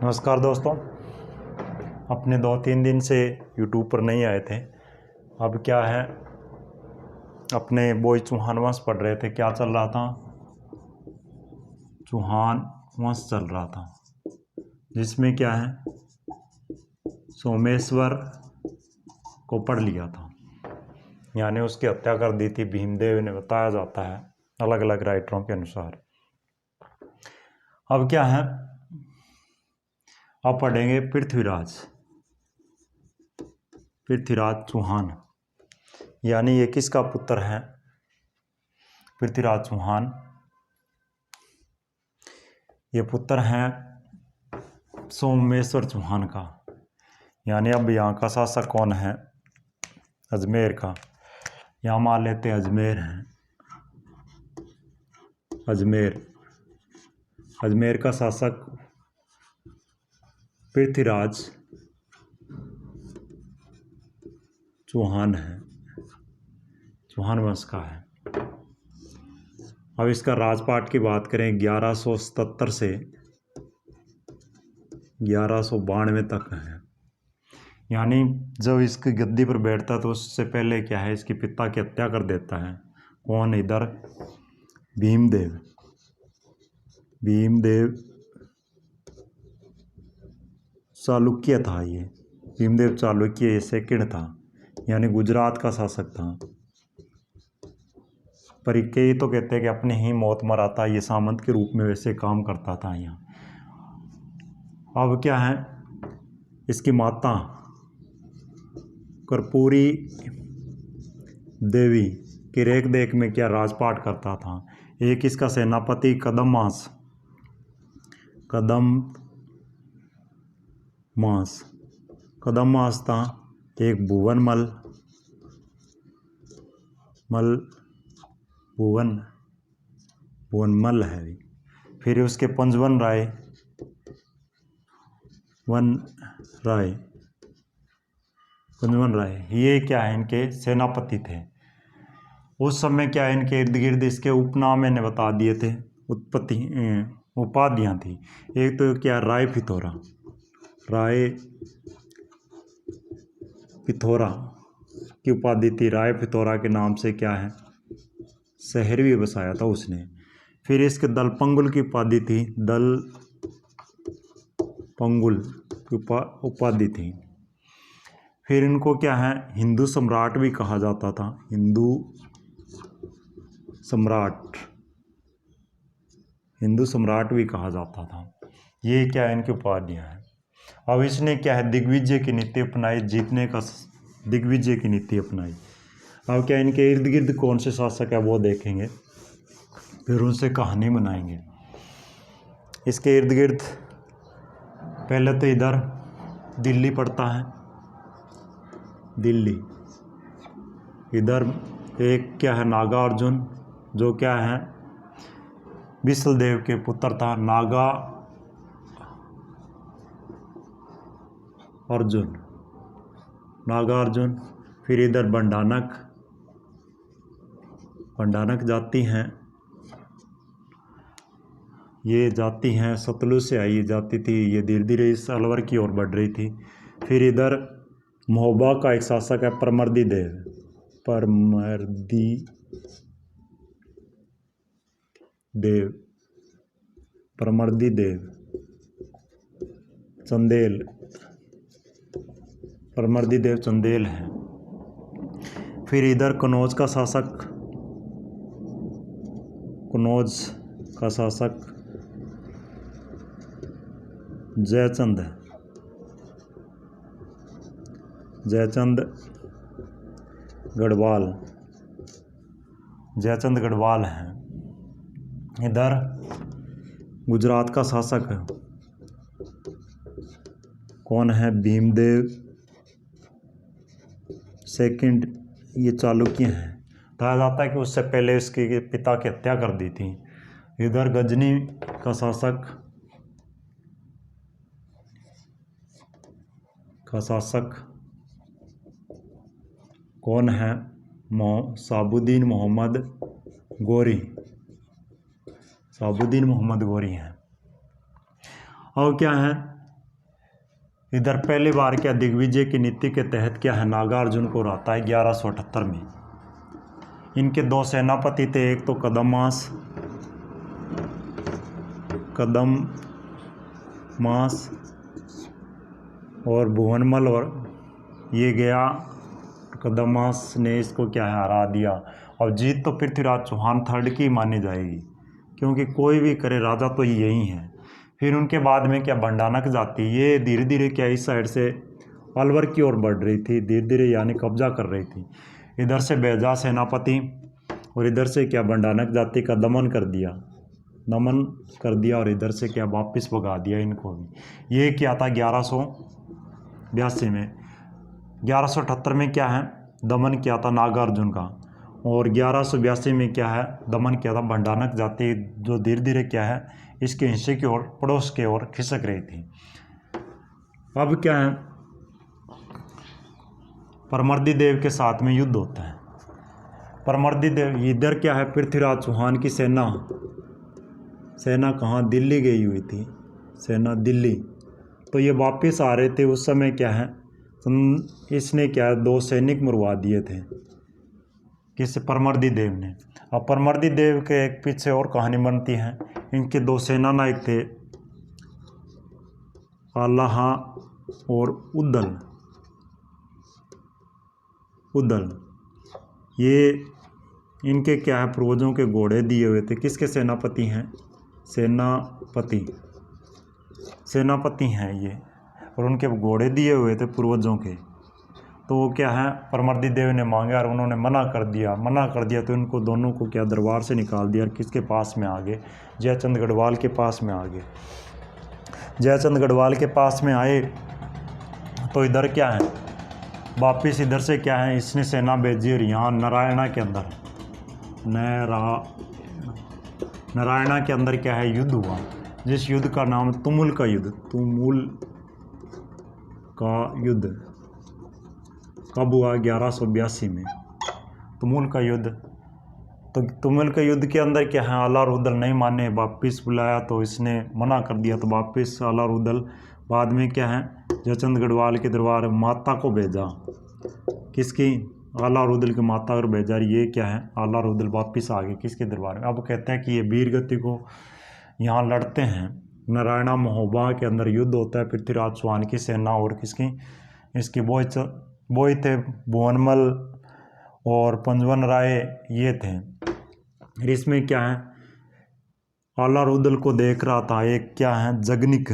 नमस्कार दोस्तों, अपने 2-3 दिन से यूट्यूब पर नहीं आए थे। अब क्या है, अपने बॉय चौहान वंश पढ़ रहे थे। क्या चल रहा था? चौहान वंश चल रहा था, जिसमें क्या है, सोमेश्वर को पढ़ लिया था, यानी उसकी हत्या कर दी थी भीमदेव ने, बताया जाता है अलग अलग राइटरों के अनुसार। अब क्या है, अब पढ़ेंगे पृथ्वीराज चौहान, यानी ये किसका पुत्र है? पृथ्वीराज चौहान ये पुत्र हैं सोमेश्वर चौहान का। यानी अब यहाँ का शासक कौन है? अजमेर का। यहाँ मान लेते हैं अजमेर है। अजमेर का शासक पृथ्वीराज चौहान है, चौहान वंश का है। अब इसका राजपाट की बात करें, 1177 से 1192 तक है। यानी जब इसकी गद्दी पर बैठता तो उससे पहले क्या है, इसके पिता की हत्या कर देता है। कौन? इधर भीमदेव चालुक्य था। ये भीमदेव चालुक्य ये सेकंड था, यानी गुजरात का शासक था। पर कई तो कहते हैं कि अपनी ही मौत मरा था। ये सामंत के रूप में वैसे काम करता था यहाँ। अब क्या है, इसकी माता कर्पूरी देवी की रेख देख में क्या राजपाट करता था। एक इसका सेनापति कदम्मास था। एक भुवनमल है। फिर उसके पंजवन राय ये क्या है, इनके सेनापति थे। उस समय क्या है, इनके इर्द गिर्द इसके उपनाम मैंने बता दिए थे, उपाधियाँ थी। एक तो क्या, राय पिथौरा की उपाधि थी। राय पिथौरा के नाम से क्या है, शहर भी बसाया था उसने। फिर इसके दलपंगुल की उपाधि थी, दलपंगुल की उपाधि थी। फिर इनको क्या है, हिंदू सम्राट भी कहा जाता था। हिंदू सम्राट भी कहा जाता था। ये क्या है, इनकी उपाधियाँ हैं। अब इसने क्या है, दिग्विजय की नीति अपनाई, दिग्विजय की नीति अपनाई। अब क्या, इनके इर्द गिर्द कौन से शासक है वो देखेंगे, फिर उनसे कहानी बनाएंगे। इसके इर्द गिर्द पहले तो इधर दिल्ली पड़ता है। इधर एक क्या है, नागा अर्जुन, जो क्या है, विशलदेव के पुत्र था। नागा अर्जुन। फिर इधर बंडानक जाति हैं। ये जाति हैं सतलुज से आई जाती थी। ये धीरे धीरे इस अलवर की ओर बढ़ रही थी। फिर इधर महोबा का एक शासक है, परमर्दी देव चंदेल है। फिर इधर कनौज का शासक जयचंद गढ़वाल है। इधर गुजरात का शासक है, कौन है, भीमदेव सेकंड। ये चालुक्य हैं। कहा जाता है कि उससे पहले इसके पिता की हत्या कर दी थी। इधर गजनी का शासक कौन है, साबुद्दीन मोहम्मद गोरी हैं। और क्या है, इधर पहली बार क्या दिग्विजय की नीति के तहत क्या है नागार्जुन को हराता है 1178 में। इनके दो सेनापति थे, एक तो कदमास और भुवनमल, और ये गया कदमास ने इसको क्या है हरा दिया। और जीत तो पृथ्वीराज चौहान थर्ड की मानी जाएगी, क्योंकि कोई भी करे राजा तो यही है। फिर उनके बाद में क्या भंडानक जाति, ये धीरे धीरे क्या इस साइड से अलवर की ओर बढ़ रही थी, धीरे धीरे यानी कब्जा कर रही थी। इधर से बेजा सेनापति और इधर से क्या भंडानक जाति का दमन कर दिया और इधर से क्या वापस भगा दिया इनको भी। ये क्या था 1182 में। 1178 में क्या है दमन किया था नागार्जुन का, और 1182 में क्या है दमन किया था भंडानक जाति, जो धीरे धीरे क्या है इसके हिस्से की ओर पड़ोस की ओर खिसक रही थी। अब क्या है परमर्दी देव के साथ में युद्ध होता है। परमर्दी देव इधर क्या है पृथ्वीराज चौहान की सेना कहाँ दिल्ली गई हुई थी, सेना दिल्ली, तो ये वापस आ रहे थे। उस समय क्या है इसने क्या है 2 सैनिक मरवा दिए थे, किस परमर्दी देव ने। अब परमर्दी देव के एक पीछे और कहानी बनती है। इनके 2 सेना नायक थे आल्हा और उदल। ये इनके क्या है पूर्वजों के घोड़े दिए हुए थे। किसके सेनापति हैं? सेनापति हैं ये, और उनके घोड़े दिए हुए थे पूर्वजों के। तो वो क्या है परमर्दी देव ने मांगे और उन्होंने मना कर दिया तो इनको दोनों को क्या दरबार से निकाल दिया और किसके पास में आ गए? जयचंद गढ़वाल के पास में आ गए। जयचंद गढ़वाल के पास में आए तो इधर क्या है वापिस इधर से क्या है इसने सेना भेजी और यहाँ नारायणा के अंदर क्या है युद्ध हुआ, जिस युद्ध का नाम तुमुल का युद्ध कब हुआ? 1182 में तुमुल का युद्ध। तो तुमुल के युद्ध के अंदर क्या है आला रुदल नहीं माने, वापिस बुलाया तो इसने मना कर दिया, तो वापिस आला रुदल बाद में क्या है जयचंद गढ़वाल के दरबार माता को भेजा। किसकी? आला रुदल की माता को भेजा। ये क्या है आला रुदल वापिस आ गए किसके दरबार में। अब कहते हैं कि ये वीरगति को यहाँ लड़ते हैं। नारायणा महोबा के अंदर युद्ध होता है पृथ्वीराज चौहान की सेना और किसकी? इसकी बोई थे भुवनमल और पंजवन राय ये थे। इसमें क्या है आला रुदल को देख रहा था एक क्या है जगनिक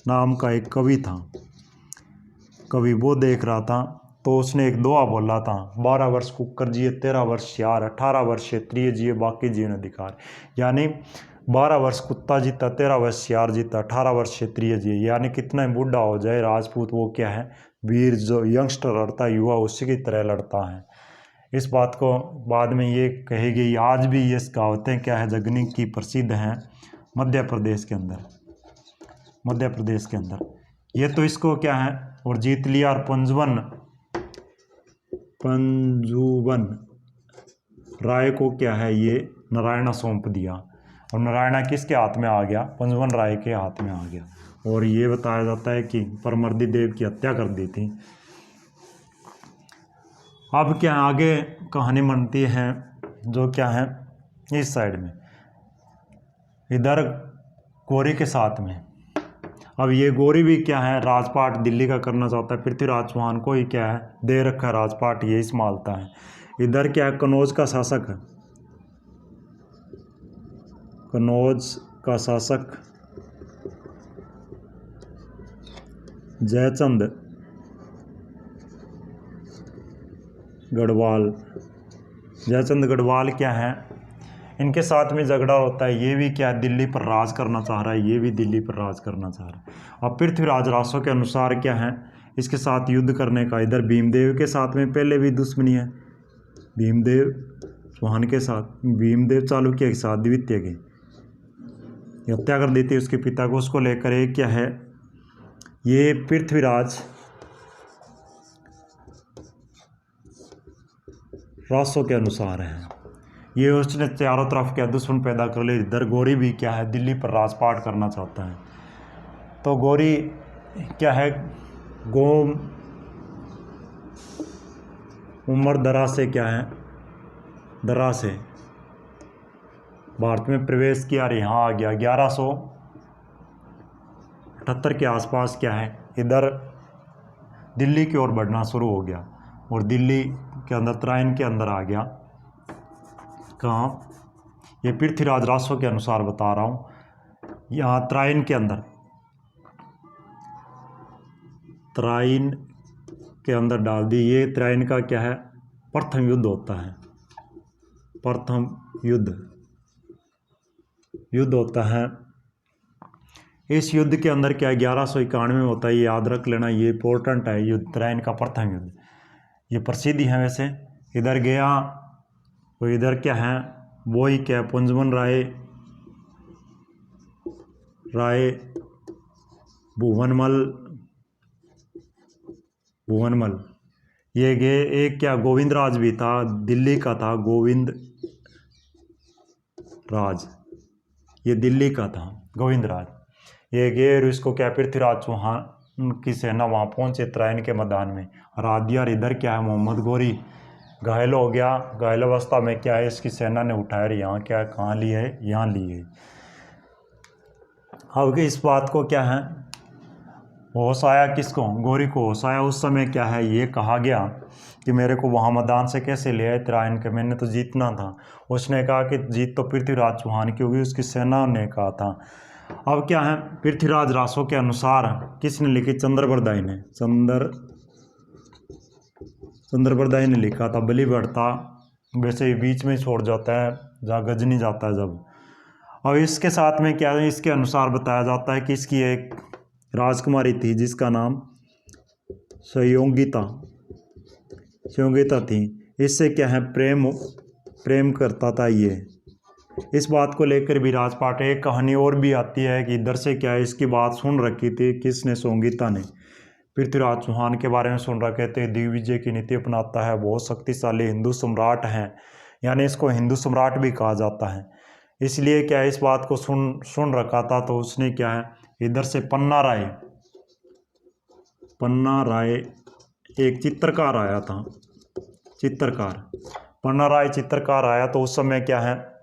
नाम का एक कवि था, वो देख रहा था। तो उसने एक दोहा बोला था 12 वर्ष कुकर जिए 13 वर्ष सियार 18 वर्ष क्षेत्रीय जिए बाकी जीवन अधिकार। यानी 12 वर्ष कुत्ता जीता 13 वर्ष सियार जीता 18 वर्ष क्षेत्रीय जिए। यानी कितना ही बूढ़ा हो जाए राजपूत वो क्या है वीर, जो यंगस्टर लड़ता है युवा उसी की तरह लड़ता है। इस बात को बाद में ये कही गई। आज भी ये कहावतें क्या है जगनिक की प्रसिद्ध हैं मध्य प्रदेश के अंदर। ये तो इसको क्या है और जीत लिया और पंजुवन राय को क्या है ये नारायणा सौंप दिया, और नारायणा किसके हाथ में आ गया? पंजवन राय के हाथ में आ गया। और ये बताया जाता है कि परमर्दी देव की हत्या कर दी थी। अब क्या आगे कहानी बनती है जो क्या है इस साइड में इधर गौरी के साथ में। अब ये गौरी भी क्या है राजपाट दिल्ली का करना चाहता है, पृथ्वीराज चौहान को ही क्या है दे रखा है राजपाट, यही संभालता है। इधर क्या है कनौज का शासक जयचंद गढ़वाल क्या है इनके साथ में झगड़ा होता है। ये भी क्या दिल्ली पर राज करना चाह रहा है, ये भी दिल्ली पर राज करना चाह रहा है। अब पृथ्वीराज रासों के अनुसार क्या है इसके साथ युद्ध करने का। इधर भीमदेव के साथ में पहले भी दुश्मनी है, भीमदेव चौहान के साथ, भीमदेव चालुक्य के साथ द्वितीय की हत्या कर देती है उसके पिता को। उसको लेकर एक क्या है ये पृथ्वीराज रासों के अनुसार है। ये उसने चारों तरफ क्या दुश्मन पैदा कर ले। इधर गौरी भी क्या है दिल्ली पर राजपाट करना चाहता है। तो गौरी क्या है, गोम उमर दरा से क्या है, दरा से भारत में प्रवेश किया और यहाँ आ गया 1178 के आसपास क्या है, इधर दिल्ली की ओर बढ़ना शुरू हो गया और दिल्ली के अंदर तराइन के अंदर आ गया। कहाँ, ये पृथ्वीराज रासो के अनुसार बता रहा हूँ, यहाँ तराइन के अंदर, तराइन के अंदर डाल दी। ये तराइन का क्या है, प्रथम युद्ध होता है, प्रथम युद्ध होता है। इस युद्ध के अंदर क्या है, 1191 में होता है, ये याद रख लेना, ये इम्पोर्टेंट है युद्ध, तराइन का प्रथम युद्ध, ये प्रसिद्ध है वैसे। इधर गया तो इधर क्या है, वो ही क्या है, पुंजमन राय भुवनमल ये गए। एक क्या गोविंद राज भी था, दिल्ली का था, गोविंद राज, ये दिल्ली का था गोविंद राज, ये गए और इसको क्या, पृथ्वीराज चौहान की सेना वहाँ पहुँचे तराइन के मैदान में, हरा दिया। और इधर क्या है, मोहम्मद गोरी घायल हो गया, घायल अवस्था में क्या है, इसकी सेना ने उठाया, यहाँ क्या है, कहाँ लिए है, यहाँ लिए। अब इस बात को क्या है, होश आया, किसको, गौरी को होश आया। उस समय क्या है, ये कहा गया कि मेरे को वहाँ मैदान से कैसे ले आए तराइन के, मैंने तो जीतना था। उसने कहा कि जीत तो पृथ्वीराज चौहान की होगी, उसकी सेना ने कहा था। अब क्या है, पृथ्वीराज रासो के अनुसार किसने लिखी, चंद्रबरदाई ने, चंद्रबरदाई ने लिखा था। बलिवर्ता वैसे बीच में छोड़ जाता है जहाँ गजनी जाता है जब। और इसके साथ में क्या है, इसके अनुसार बताया जाता है कि इसकी एक राजकुमारी थी जिसका नाम संयोगिता थी। इससे क्या है, प्रेम करता था ये। इस बात को लेकर भी राजपाट, एक कहानी और भी आती है कि इधर से क्या है, इसकी बात सुन रखी थी किसने, संयोगिता ने, पृथ्वीराज चौहान के बारे में सुन रखे थे। दिग्विजय की नीति अपनाता है, बहुत शक्तिशाली हिंदू सम्राट हैं, यानी इसको हिंदू सम्राट भी कहा जाता है। इसलिए क्या है, इस बात को सुन रखा था। तो उसने क्या है, इधर से पन्ना राय एक चित्रकार आया था, पन्ना राय चित्रकार आया। तो उस समय क्या है,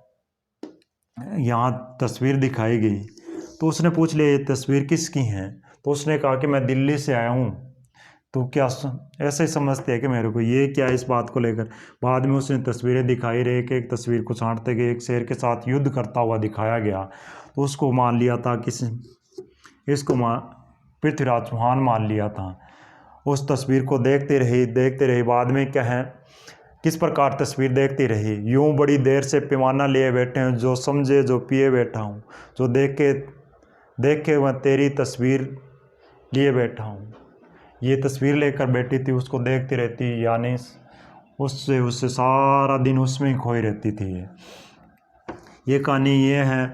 यहाँ तस्वीर दिखाई गई, तो उसने पूछ लिया ये तस्वीर किसकी है। तो उसने कहा कि मैं दिल्ली से आया हूँ। तो क्या ऐसे ही समझते हैं कि मेरे को, ये क्या है, इस बात को लेकर बाद में उसने तस्वीरें दिखाई रहे कि एक तस्वीर को छांटते गए, एक शेर के साथ युद्ध करता हुआ दिखाया गया। तो उसको मान लिया था इसको पृथ्वीराज चौहान मान लिया था। उस तस्वीर को देखते रही। बाद में क्या है, किस प्रकार तस्वीर देखती रही, यूं बड़ी देर से पैमाना लिए बैठे हूँ, जो समझे जो पिए बैठा हूँ, जो देखे वह तेरी तस्वीर लिए बैठा हूँ। ये तस्वीर लेकर बैठी थी, उसको देखती रहती, यानी उससे सारा दिन उसमें ही खोई रहती थी। ये कहानी ये है।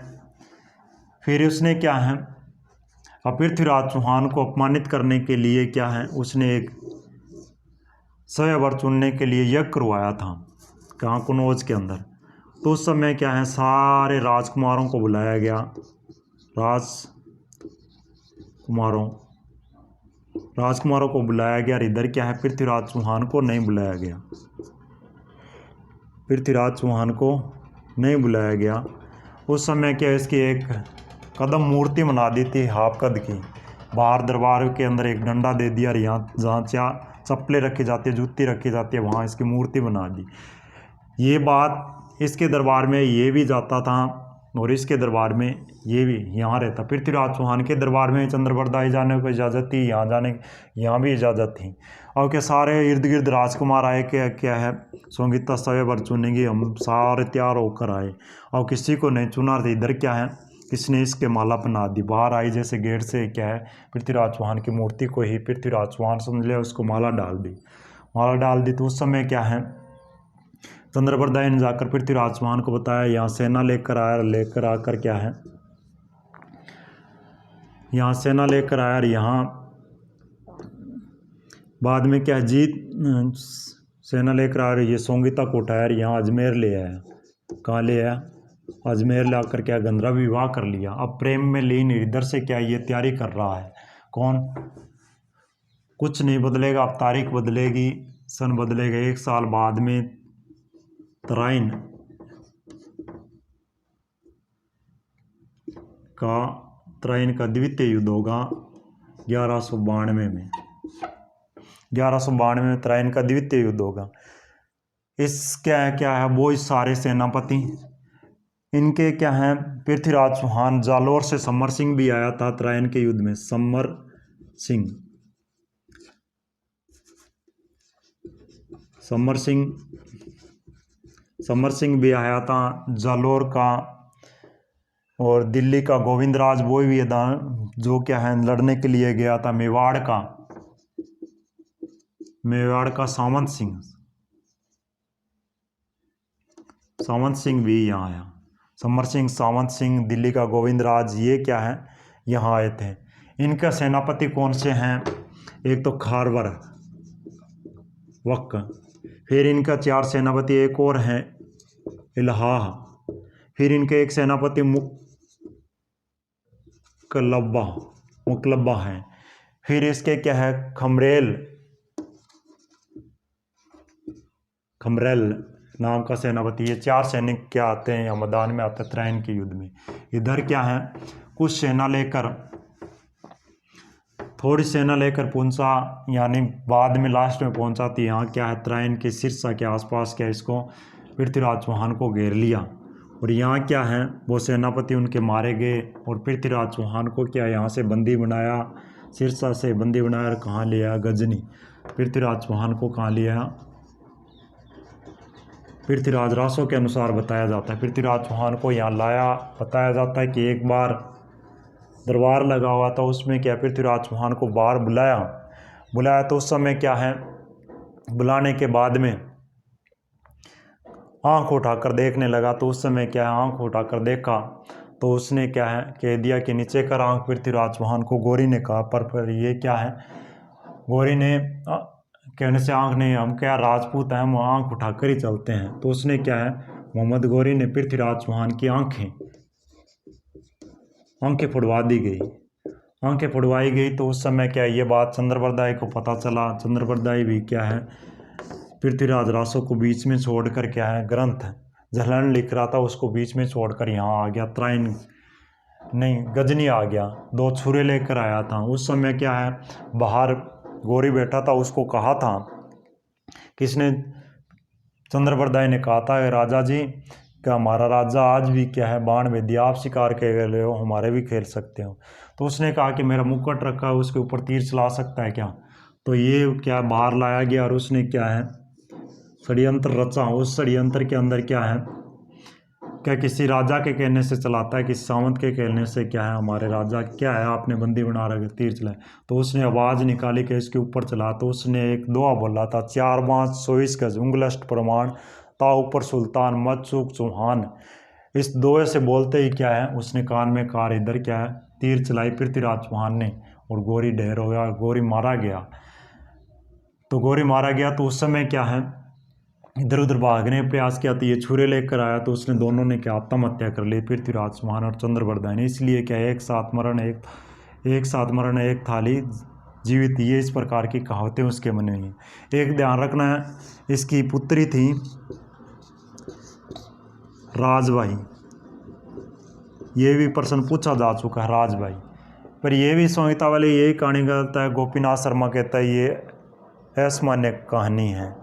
फिर उसने क्या है, पृथ्वीराज चौहान को अपमानित करने के लिए क्या है, उसने एक स्वयंवर चुनने के लिए यज्ञ करवाया था, कहाँ, कनौज के अंदर। तो उस समय क्या है, सारे राजकुमारों को बुलाया गया, राजकुमारों को बुलाया गया। और इधर क्या है, पृथ्वीराज चौहान को नहीं बुलाया गया। उस समय क्या, इसकी एक कदम मूर्ति बना दी थी, हाफ कद की, बाहर दरबार के अंदर एक डंडा दे दिया, और यहाँ जहाँ चप्पलें रखी जाती है, जूती रखी जाती है, वहाँ इसकी मूर्ति बना दी। ये बात इसके दरबार में ये भी जाता था, और इसके दरबार में ये भी यहाँ रहता। पृथ्वीराज चौहान के दरबार में चंद्रबरदाई जाने को इजाज़त थी, यहाँ भी इजाज़त थी। और क्या सारे इर्द गिर्द राजकुमार आए, क्या है, संगीता स्वयंवर चुनेंगे, हम सारे तैयार होकर आए, और किसी को नहीं चुना। था इधर क्या है, किसने इसके माला पहना दी, बाहर आई जैसे गेट से, क्या है, पृथ्वीराज चौहान की मूर्ति को ही पृथ्वीराज चौहान समझ लिया, उसको माला डाल दी। तो उस समय क्या है, चंद्रबरदाई ने जाकर पृथ्वीराज चौहान को बताया, यहाँ सेना लेकर आकर क्या है, यहाँ सेना लेकर आया, और यहाँ बाद में क्या सेना लेकर आ रही है, संगीता को उठाया, यहाँ अजमेर ले आया। कहाँ ले आया, अजमेर लाकर क्या गंधर्व विवाह कर लिया। अब प्रेम में लीन इधर से क्या ये तैयारी कर रहा है। कौन? कुछ नहीं बदलेगा, अब तारीख बदलेगी, सन बदलेगा। 1 साल बाद में तराइन का द्वितीय युद्ध होगा 1192 में। 1192 में तराइन का द्वितीय युद्ध होगा। इस क्या है वो इस सारे सेनापति इनके क्या हैं, पृथ्वीराज चौहान, जालोर से समर सिंह भी आया था तराइन के युद्ध में। समर सिंह भी आया था जालोर का। और दिल्ली का गोविंदराज वो भी जो क्या है लड़ने के लिए गया था। मेवाड़ का सावंत सिंह भी यहाँ आया। समर सिंह, सावंत सिंह, दिल्ली का गोविंदराज, ये क्या है यहाँ आए थे। इनका सेनापति कौन से हैं? एक तो खारवर वक्क, फिर इनका 4 सेनापति एक और हैं इलाहा, फिर इनके एक सेनापति मुकलब्बा हैं, फिर इसके क्या है खमरेल नाम का सेनापति। ये 4 सैनिक क्या आते हैं या मैदान में आते हैं तराइन के युद्ध में। इधर क्या है कुछ सेना लेकर, थोड़ी सेना लेकर पहुंचा, यानी बाद में लास्ट में पहुंचा थी। यहाँ क्या है तराइन के सिरसा के आसपास क्या इसको पृथ्वीराज चौहान को घेर लिया। और यहाँ क्या है वो सेनापति उनके मारे गए। और पृथ्वीराज चौहान को क्या यहाँ से बंदी बनाया, सिरसा से बंदी बनाया और कहाँ लिया? गजनी। पृथ्वीराज चौहान को कहाँ लिया? पृथ्वीराज रासों के अनुसार बताया जाता है पृथ्वीराज चौहान को यहाँ लाया। बताया जाता है कि एक बार दरबार लगा हुआ था, उसमें क्या पृथ्वीराज चौहान को बाहर बुलाया तो उस समय क्या है बुलाने के बाद में आंख उठाकर देखने लगा। तो उस समय क्या है आंख उठाकर देखा तो उसने क्या है कह दिया कि नीचे कर आंख। पृथ्वीराज चौहान को गौरी ने कहा, पर ये क्या है गौरी ने कहने से आंख नहीं, हम क्या राजपूत हैं, हम आंख उठाकर ही चलते हैं। तो उसने क्या है मोहम्मद गौरी ने पृथ्वीराज चौहान की आंखें फुड़वा दी गई। आंखें फुड़वाई गई तो उस समय क्या ये बात चंद्रबरदाई को पता चला। चंद्रबरदाई भी क्या है पृथ्वीराज रासो को बीच में छोड़कर क्या है ग्रंथ झलन लिख रहा था, उसको बीच में छोड़कर यहाँ आ गया तराइन नहीं गजनी आ गया। 2 छुरे लेकर आया था। उस समय क्या है बाहर गौरी बैठा था, उसको कहा था, किसने? चंद्रबरदाई ने कहा था राजा जी क्या हमारा राजा आज भी क्या है बाण विद्या, आप शिकार खेल रहे हो, हमारे भी खेल सकते हो। तो उसने कहा कि मेरा मुकुट रखा है उसके ऊपर तीर चला सकता है क्या? तो ये क्या बाहर लाया गया और उसने क्या है षड्यंत्र रचा। उस षड्यंत्र के अंदर क्या है क्या किसी राजा के कहने से चलाता है, किसी सावंत के कहने से क्या है हमारे राजा क्या है आपने बंदी बना रखे तीर चलाए। तो उसने आवाज़ निकाली कि इसके ऊपर चला। तो उसने एक दुआ बोला था 4 बाँस 24 गज उंगलष्ट प्रमाण ता ऊपर सुल्तान मत चूक चौहान। इस दुए से बोलते ही क्या है उसने कान में कार इधर क्या है तीर चलाई पृथ्वीराज चौहान ने और गौरी ढेर हो गया, गौरी मारा गया। तो उस समय क्या है इधर उधर भागने प्रयास किया तो ये छुरे लेकर आया। तो उसने दोनों ने क्या आत्महत्या कर ली पृथ्वीराज चौहान और चंद्रबरदाई ने। इसलिए क्या एक साथ मरण एक थाली जीवित, ये इस प्रकार की कहावतें उसके बने हुई हैं। एक ध्यान रखना है इसकी पुत्री थी राजबाई, ये भी प्रश्न पूछा जा चुका है राजबाई। पर ये भी संहिता वाले यही कहानी कहता है, गोपीनाथ शर्मा कहता है ये असामान्य कहानी है,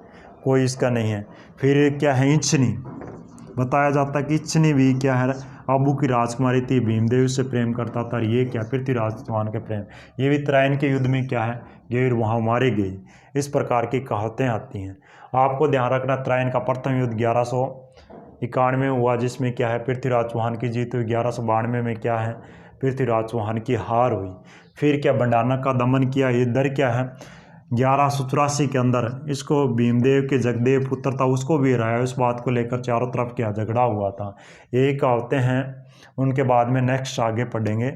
कोई इसका नहीं है। फिर क्या है इच्छनी, बताया जाता है कि इच्छनी भी क्या है अबू की राजकुमारी थी, भीमदेव से प्रेम करता था। ये क्या पृथ्वीराज चौहान के प्रेम, ये भी तराइन के युद्ध में क्या है गए वहाँ मारे गए। इस प्रकार की कहावतें आती हैं। आपको ध्यान रखना तराइन का प्रथम युद्ध 1191 हुआ, जिसमें क्या है पृथ्वीराज चौहान की जीत हुई। 1192 में क्या है पृथ्वीराज चौहान की हार हुई। फिर क्या भंडारनाथ का दमन किया। इधर क्या है 1184 के अंदर इसको भीमदेव के जगदेव पुत्र था उसको भी हराया। उस बात को लेकर चारों तरफ क्या झगड़ा हुआ था। यही कहावतें हैं, उनके बाद में नेक्स्ट आगे पढ़ेंगे।